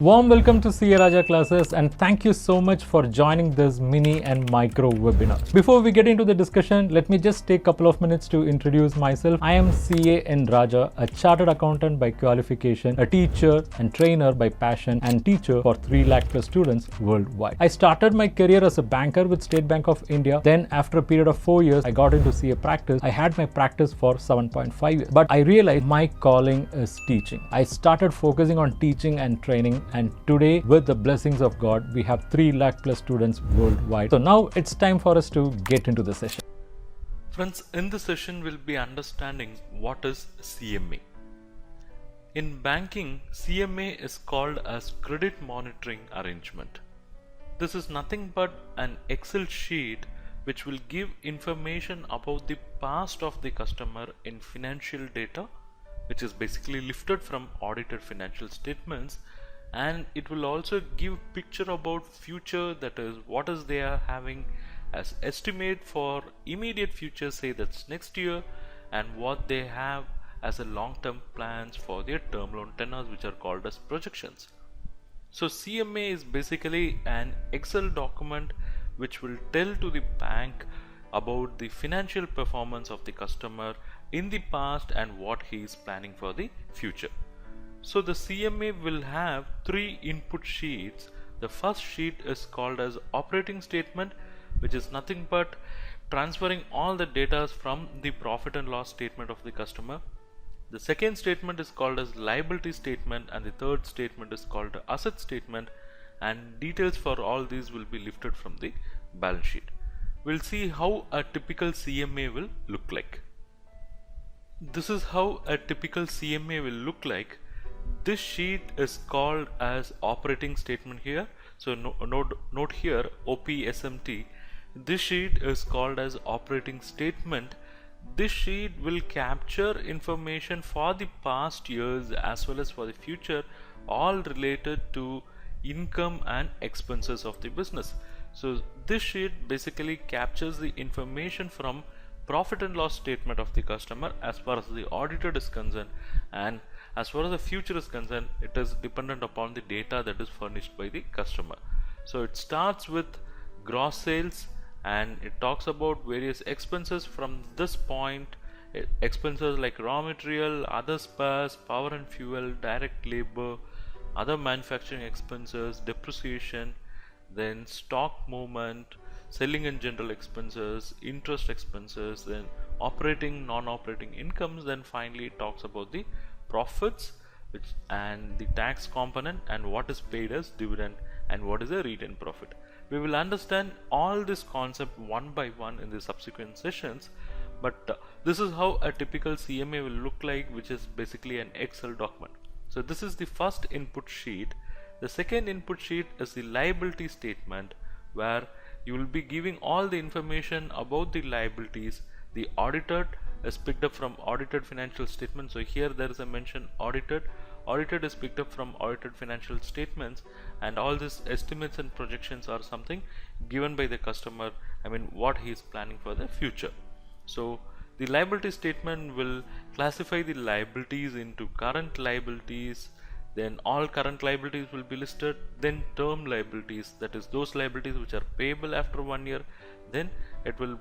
Warm welcome to CA Raja classes and thank you so much for joining this mini and micro webinar. Before we get into the discussion, let me just take a couple of minutes to introduce myself. I am CA N Raja, a chartered accountant by qualification, a teacher and trainer by passion and teacher for 3 lakh plus students worldwide. I started my career as a banker with State Bank of India. Then after a period of 4 years, I got into CA practice. I had my practice for 7.5 years, but I realized my calling is teaching. I started focusing on teaching and training. And today, with the blessings of God, we have 3 lakh plus students worldwide. So now it's time for us to get into the session. Friends, in this session we'll be understanding what is CMA. In banking, CMA is called as Credit Monitoring Arrangement. This is nothing but an Excel sheet which will give information about the past of the customer in financial data, which is basically lifted from audited financial statements, and it will also give picture about future, that is what is they are having as estimate for immediate future, say that's next year, and what they have as a long-term plans for their term loan tenors, which are called as projections. So CMA is basically an Excel document which will tell to the bank about the financial performance of the customer in the past and what he is planning for the future. So the CMA will have 3 input sheets. The first sheet is called as operating statement, which is nothing but transferring all the data from the profit and loss statement of the customer. The second statement is called as liability statement, and the third statement is called asset statement, and details for all these will be lifted from the balance sheet. We'll see how a typical CMA will look like. This is how a typical CMA will look like. This sheet is called as operating statement here. So note here OPSMT. This sheet is called as operating statement. This sheet will capture information for the past years as well as for the future, all related to income and expenses of the business. So this sheet basically captures the information from profit and loss statement of the customer as far as the auditor is concerned, and as far as the future is concerned, it is dependent upon the data that is furnished by the customer. So it starts with gross sales and it talks about various expenses from this point, expenses like raw material, other spares, power and fuel, direct labor, other manufacturing expenses, depreciation, then stock movement, selling and general expenses, interest expenses, then operating, non-operating incomes, then finally it talks about the profits and the tax component and what is paid as dividend and what is a retained profit. We will understand all this concept one by one in the subsequent sessions, but this is how a typical CMA will look like, which is basically an Excel document. So this is the first input sheet. The second input sheet is the liability statement, where you will be giving all the information about the liabilities. The audited is picked up from audited financial statements. So here there is a mention audited. Audited is picked up from audited financial statements, and all these estimates and projections are something given by the customer, what he is planning for the future. So the liability statement will classify the liabilities into current liabilities, then all current liabilities will be listed, then term liabilities, that is those liabilities which are payable after 1 year, then it will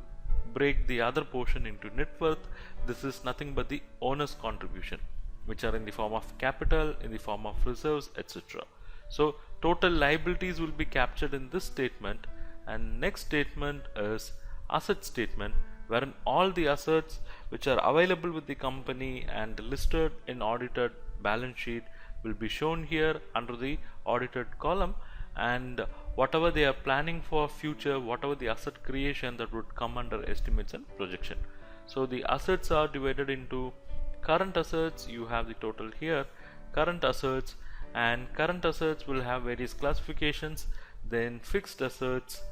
break the other portion into net worth. This is nothing but the owner's contribution, which are in the form of capital, in the form of reserves, etc. So total liabilities will be captured in this statement, and next statement is asset statement, wherein all the assets which are available with the company and listed in audited balance sheet will be shown here under the audited column, and whatever they are planning for future, whatever the asset creation, that would come under estimates and projection. So the assets are divided into current assets. You have the total here, current assets, and current assets will have various classifications, then fixed assets,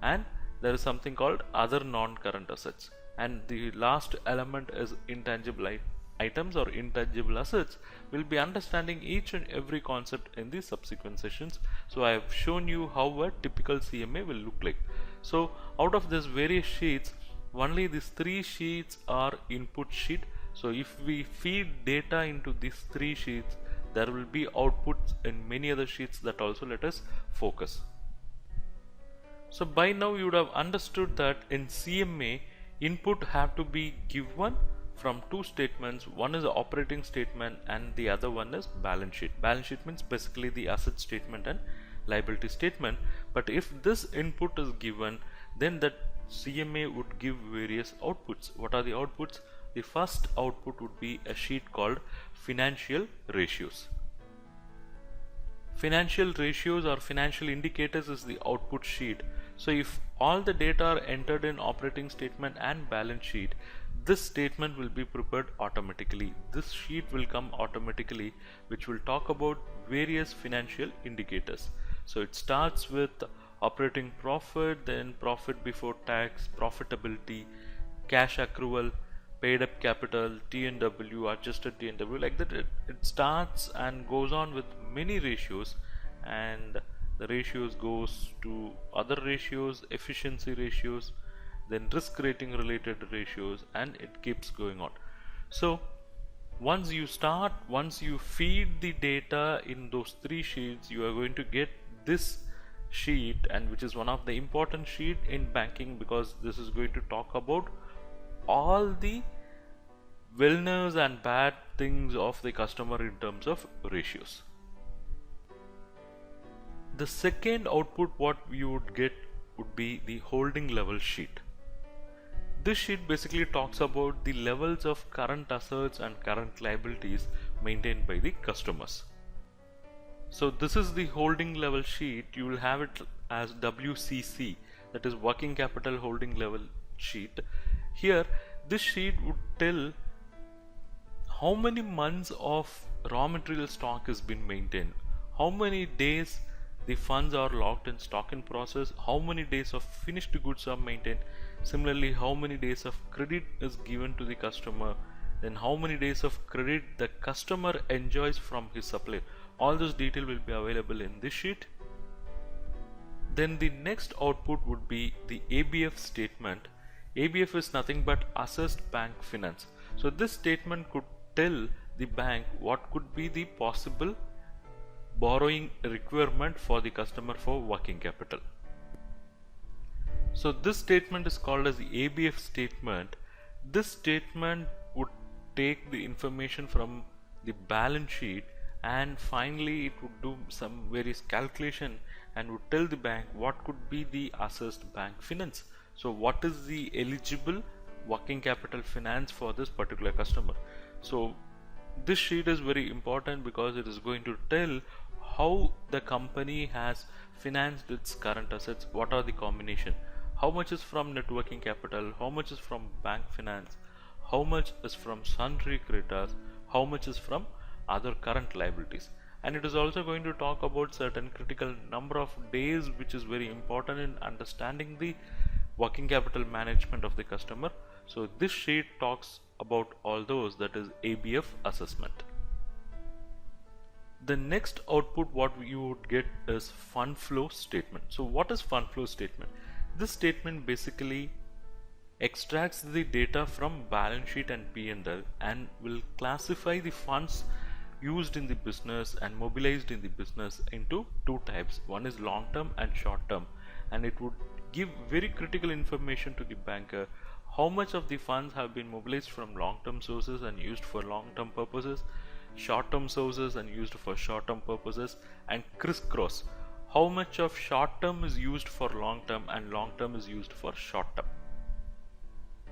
and there is something called other non-current assets, and the last element is intangible items or intangible assets. We'll be understanding each and every concept in the subsequent sessions. So I have shown you how a typical CMA will look like. So out of these various sheets, only these 3 sheets are input sheet. So if we feed data into these 3 sheets, there will be outputs in many other sheets that also let us focus. So by now you would have understood that in CMA, input have to be given from two statements. One is the operating statement and the other one is balance sheet. Balance sheet means basically the asset statement and liability statement. But if this input is given, then that CMA would give various outputs. What are the outputs? The first output would be a sheet called financial ratios. Financial ratios or financial indicators is the output sheet. So if all the data are entered in operating statement and balance sheet, this statement will be prepared automatically. This sheet will come automatically, which will talk about various financial indicators. So it starts with operating profit, then profit before tax, profitability, cash accrual, paid up capital, T&W, adjusted T&W, like that. It starts and goes on with many ratios, and the ratios goes to other ratios, efficiency ratios, then risk rating related ratios, and it keeps going on. So once you feed the data in those three sheets, you are going to get this sheet, and which is one of the important sheet in banking, because this is going to talk about all the wellness and bad things of the customer in terms of ratios. The second output what you would get would be the holding level sheet. This sheet basically talks about the levels of current assets and current liabilities maintained by the customers. So this is the holding level sheet. You will have it as WCC, that is working capital holding level sheet. Here this sheet would tell how many months of raw material stock has been maintained, how many days the funds are locked in stock in process, how many days of finished goods are maintained, similarly how many days of credit is given to the customer, then how many days of credit the customer enjoys from his supplier. All this detail will be available in this sheet. Then the next output would be the ABF statement. ABF is nothing but assessed bank finance. So this statement could tell the bank what could be the possible borrowing requirement for the customer for working capital. So this statement is called as the ABF statement. This statement would take the information from the balance sheet, and finally it would do some various calculation and would tell the bank what could be the assessed bank finance. So what is the eligible working capital finance for this particular customer. So this sheet is very important because it is going to tell how the company has financed its current assets, what are the combination, how much is from net working capital, how much is from bank finance, how much is from sundry creditors, how much is from other current liabilities. And it is also going to talk about certain critical number of days, which is very important in understanding the working capital management of the customer. So this sheet talks about all those, that is ABF assessment. The next output what you would get is fund flow statement. So what is fund flow statement? This statement basically extracts the data from balance sheet and P&L and will classify the funds used in the business and mobilized in the business into two types. One is long term and short term, and it would give very critical information to the banker how much of the funds have been mobilized from long term sources and used for long term purposes, short term sources and used for short term purposes, and crisscross, how much of short term is used for long term and long term is used for short term.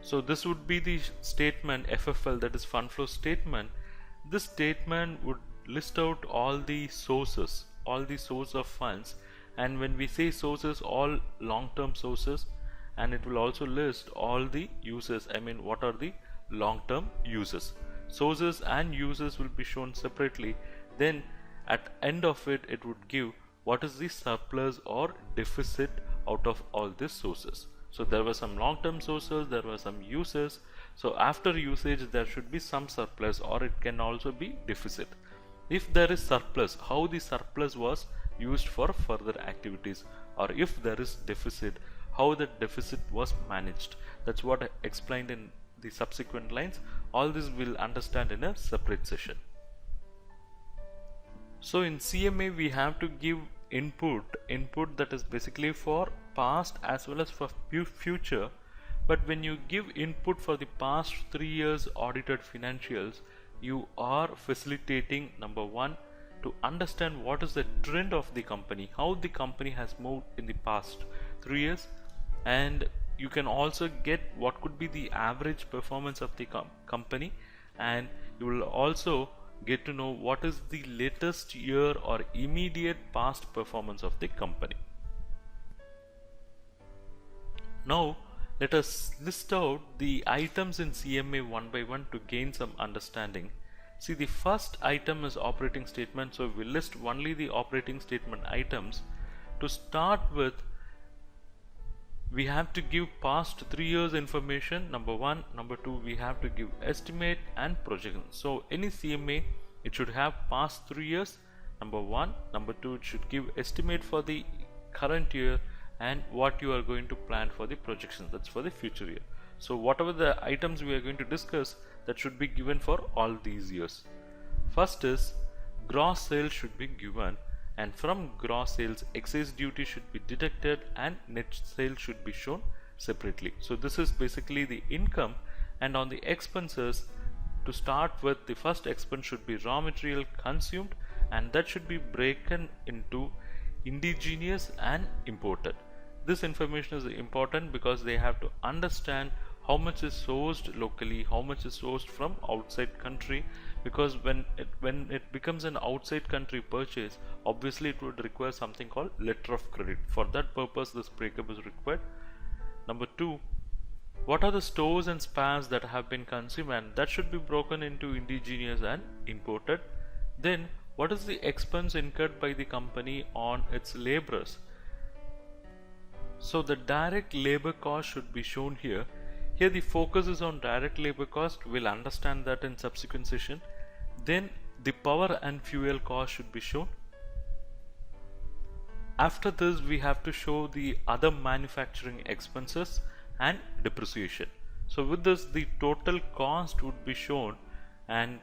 So this would be the statement FFL, that is fund flow statement. This statement would list out all the sources, all the source of funds, and when we say sources, all long-term sources, and it will also list all the uses, I mean what are the long-term uses. Sources and uses will be shown separately. Then at end of it, it would give what is the surplus or deficit out of all these sources. So there were some long-term sources, there were some uses. So after usage there should be some surplus, or it can also be deficit. If there is surplus, how the surplus was used for further activities, or if there is deficit, how the deficit was managed. That's what I explained in the subsequent lines. All this we'll understand in a separate session. So in CMA we have to give input that is basically for past as well as for future. But when you give input for the past 3 years audited financials, you are facilitating, number one, to understand what is the trend of the company, how the company has moved in the past 3 years, and you can also get what could be the average performance of the company, and you will also get to know what is the latest year or immediate past performance of the company. Now let us list out the items in CMA one by one to gain some understanding. See, the first item is operating statement, so we list only the operating statement items. To start with, we have to give past 3 years information, number one. Number two, we have to give estimate and projection. So any CMA, it should have past 3 years, number one. Number two, it should give estimate for the current year and what you are going to plan for the projection, that's for the future year. So whatever the items we are going to discuss, that should be given for all these years. First is gross sales should be given, and from gross sales excise duty should be deducted and net sales should be shown separately. So this is basically the income. And on the expenses, to start with, the first expense should be raw material consumed, and that should be broken into indigenous and imported. This information is important because they have to understand how much is sourced locally, how much is sourced from outside country, because when it becomes an outside country purchase, obviously it would require something called letter of credit. For that purpose, this breakup is required. Number two, what are the stores and spares that have been consumed, and that should be broken into indigenous and imported. Then what is the expense incurred by the company on its laborers? So the direct labor cost should be shown here. Here the focus is on direct labor cost. We'll understand that in subsequent session. Then the power and fuel cost should be shown. After this, we have to show the other manufacturing expenses and depreciation. So with this, the total cost would be shown, and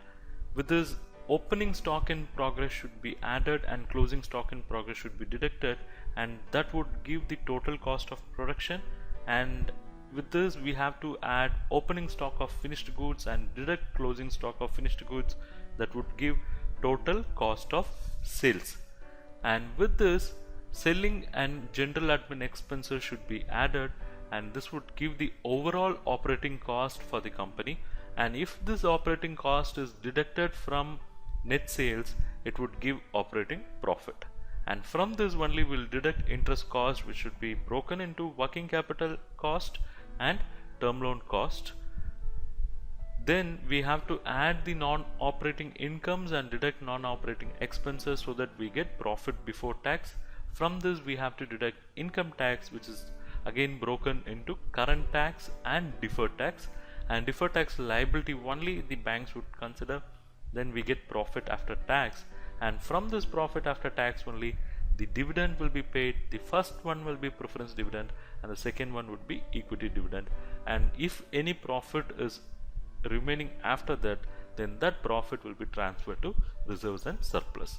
with this, opening stock in progress should be added and closing stock in progress should be deducted, and that would give the total cost of production. And with this, we have to add opening stock of finished goods and deduct closing stock of finished goods. That would give total cost of sales. And with this, selling and general admin expenses should be added, and this would give the overall operating cost for the company. And if this operating cost is deducted from net sales, it would give operating profit. And from this only we'll deduct interest cost, which should be broken into working capital cost and term loan cost. Then we have to add the non-operating incomes and deduct non-operating expenses so that we get profit before tax. From this we have to deduct income tax, which is again broken into current tax and deferred tax. And deferred tax liability only the banks would consider. Then we get profit after tax, and from this profit after tax only the dividend will be paid. The first one will be preference dividend and the second one would be equity dividend. And if any profit is remaining after that, then that profit will be transferred to reserves and surplus.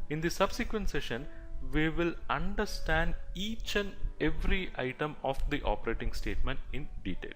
In the subsequent session, we will understand each and every item of the operating statement in detail.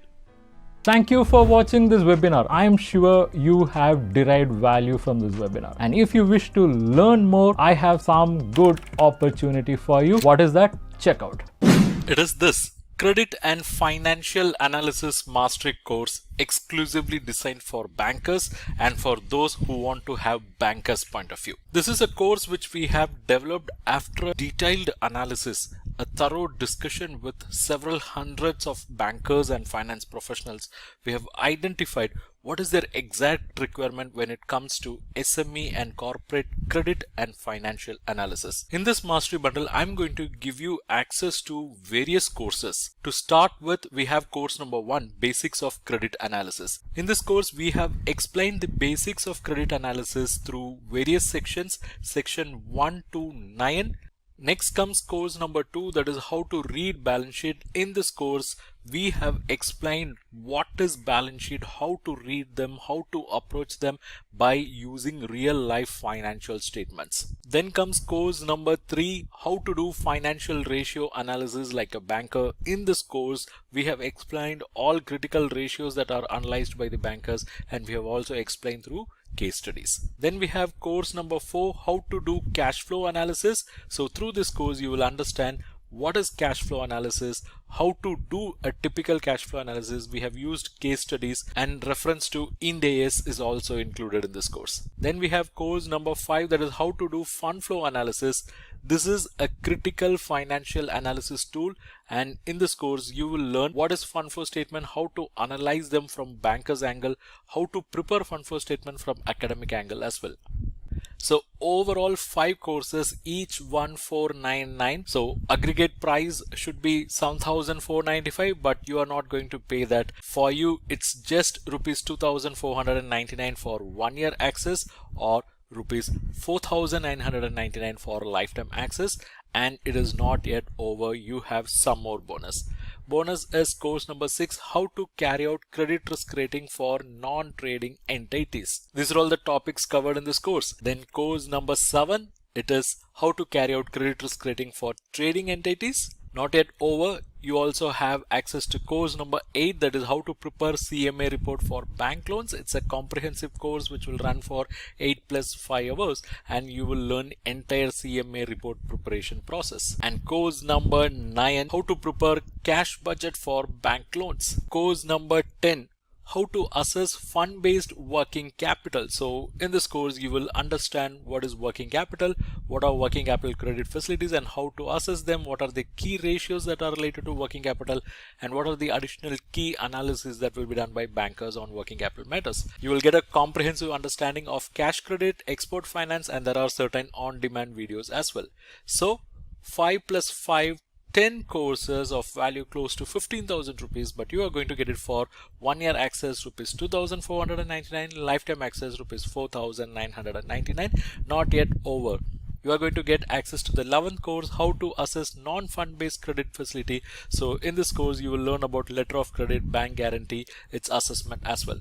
Thank you for watching this webinar. I am sure you have derived value from this webinar. And if you wish to learn more, I have some good opportunity for you. What is that? Check out. It is this Credit and Financial Analysis Mastery course, exclusively designed for bankers and for those who want to have bankers' point of view. This is a course which we have developed after a detailed analysis, a thorough discussion with several hundreds of bankers and finance professionals. We have identified what is their exact requirement when it comes to SME and corporate credit and financial analysis. In this mastery bundle, I'm going to give you access to various courses. To start with, we have course number 1, Basics of Credit Analysis. In this course, we have explained the basics of credit analysis through various sections, section 1 to 9. Next comes course number 2, that is how to read balance sheet. In this course, we have explained what is balance sheet, how to read them, how to approach them by using real life financial statements. Then comes course number 3, how to do financial ratio analysis like a banker. In this course, we have explained all critical ratios that are analyzed by the bankers, and we have also explained through case studies. Then we have course number 4, how to do cash flow analysis. So through this course you will understand what is cash flow analysis, how to do a typical cash flow analysis. We have used case studies, and reference to Ind AS is also included in this course. Then we have course number 5, that is how to do fund flow analysis. This is a critical financial analysis tool, and in this course you will learn what is fund flow statement, how to analyze them from banker's angle, how to prepare fund flow statement from academic angle as well. So overall 5 courses, each 1499. So aggregate price should be 7495, but you are not going to pay that. For you it's just rupees 2499 for 1 year access, or rupees 4999 for lifetime access. And it is not yet over, you have some more bonus. Bonus is course number 6, how to carry out credit risk rating for non-trading entities. These are all the topics covered in this course. Then course number 7, it is how to carry out credit risk rating for trading entities. Not yet over, you also have access to course number 8, that is how to prepare CMA report for bank loans. It's a comprehensive course which will run for 8 plus 5 hours, and you will learn entire CMA report preparation process. And course number 9, how to prepare cash budget for bank loans. Course number 10, how to assess fund-based working capital. So in this course you will understand what is working capital, what are working capital credit facilities, and how to assess them, what are the key ratios that are related to working capital, and what are the additional key analysis that will be done by bankers on working capital matters. You will get a comprehensive understanding of cash credit, export finance, and there are certain on-demand videos as well. So 5 plus 5, 10 courses of value close to 15,000 rupees, but you are going to get it for 1 year access rupees 2499, lifetime access rupees 4999. Not yet over. You are going to get access to the 11th course, how to assess non-fund based credit facility. So in this course you will learn about letter of credit, bank guarantee, its assessment as well.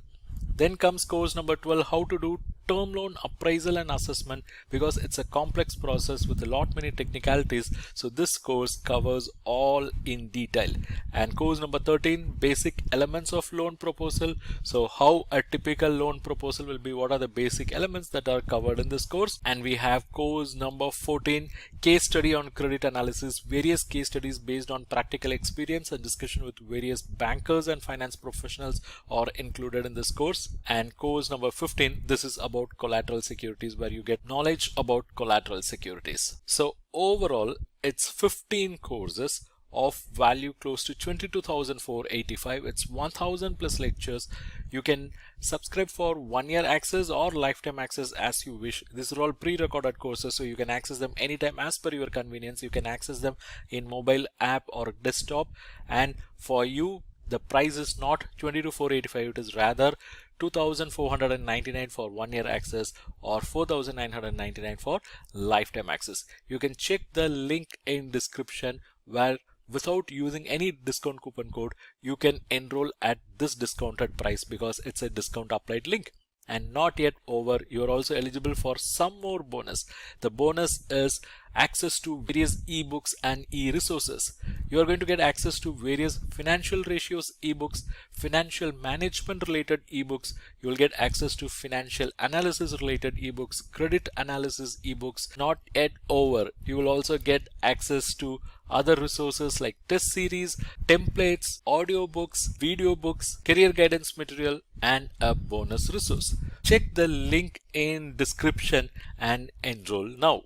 Then comes course number 12, how to do term loan appraisal and assessment, because it's a complex process with a lot many technicalities. So this course covers all in detail. And course number 13, basic elements of loan proposal. So how a typical loan proposal will be, what are the basic elements that are covered in this course. And we have course number 14, case study on credit analysis. Various case studies based on practical experience and discussion with various bankers and finance professionals are included in this course. And course number 15, this is about collateral securities, where you get knowledge about collateral securities. So overall it's 15 courses of value close to 22,485. It's 1,000 plus lectures. You can subscribe for 1 year access or lifetime access as you wish. These are all pre-recorded courses, so you can access them anytime as per your convenience. You can access them in mobile app or desktop, and for you the price is not 22,485, it is rather 2,499 for 1 year access or 4,999 for lifetime access. You can check the link in description, where without using any discount coupon code you can enroll at this discounted price, because it's a discount applied link. And not yet over, you are also eligible for some more bonus. The bonus is access to various ebooks and e-resources. You are going to get access to various financial ratios ebooks, financial management related ebooks. You will get access to financial analysis related ebooks, credit analysis ebooks. Not yet over, you will also get access to other resources like test series, templates, audiobooks, video books, career guidance material, and a bonus resource. Check the link in description and enroll now.